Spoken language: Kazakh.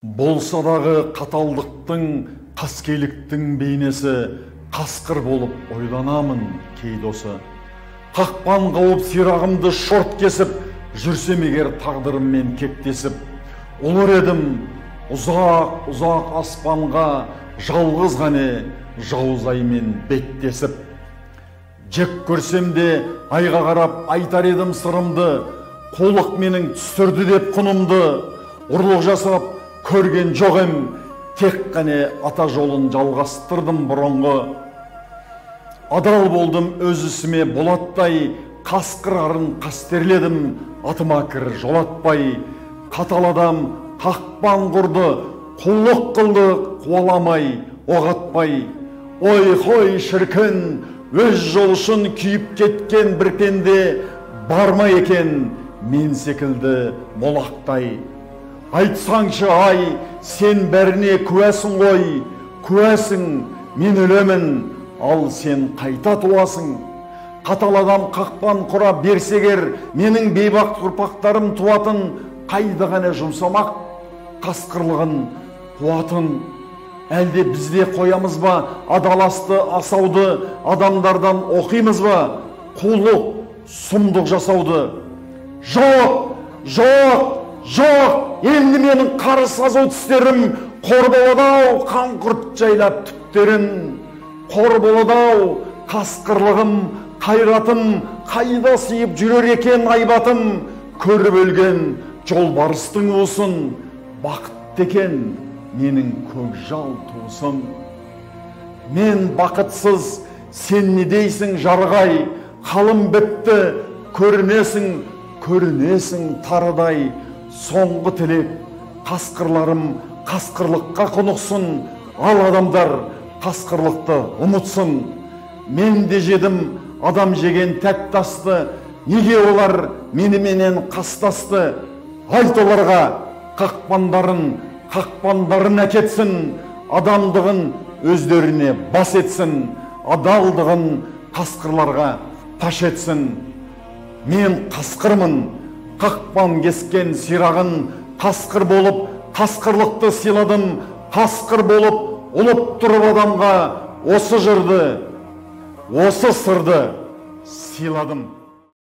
Болса дағы қаталдықтың, қаскеліктің бейнесі қасқыр болып ойланамын кей досы. Қақпан қауып сирағымды шорт кесіп, жүрсем егер тағдырыммен кектесіп, ұлыр едім ұзақ аспанға жалғыз ғане жауыз аймен беттесіп. Жек көрсем де айға қарап айтар едім сырымды, қолық менің түсірді деп құнымды, ұрлық жасап көрген жоқ ем, тек қане ата жолын жалғастырдым бұрынғы. Адал болдым өз ісіме болаттай, қасқыр арын қастерледім, атыма кір жолатпай. Қатал адам қақпан құрды, құллық қылды қуаламай, оғатпай. Ой хой шіркін, өз жолшын күйіп кеткен бір пенде барма екен мен секілді молақтай. Айтсаңшы ай, сен бәріне куәсің ғой, куәсің, мен өлемін, ал сен қайта туасың. Қатал адам қақпан құра берсегер, менің бейбақ ұрпақтарым туатын, қайда ғана жұмсамақ қасқырлығын қуатын. Әлде бізде қоямыз ба адаласты асауды, адамдардан оқимыз ба қулық, сұмдық жасауды? Жоқ, жоқ! Жоқ, енді менің қарыс азу тістерім, қор болады-ау қан құрт жайлап түптерін. Қор болады-ау қасқырлығым, қайратым, қайда сыйып жүрер екен айбатым. Көріп өлген жолбарыстың уысын, бақытты екен менің көкжал туысым. Мен бақытсыз, сен не дейсің жарғай, қалым бітті, көрінесің тарыдай. Соңғы тілек, қасқырларым қасқырлыққа құнықсын, ал адамдар қасқырлықты ұмытсын. Мен де жедім адам жеген тәттасты, неге олар меніменен қастасты? Айт оларға қақпандарын әкетсін, адамдығын өздеріне бас етсін, адалдығын қасқырларға паш етсін. Мен қасқырмын, қақпан кескен сирағын, қасқыр болып қасқырлықты сыйладым, қасқыр болып ұлып тұрып адамға осы жырды, осы сырды сыйладым.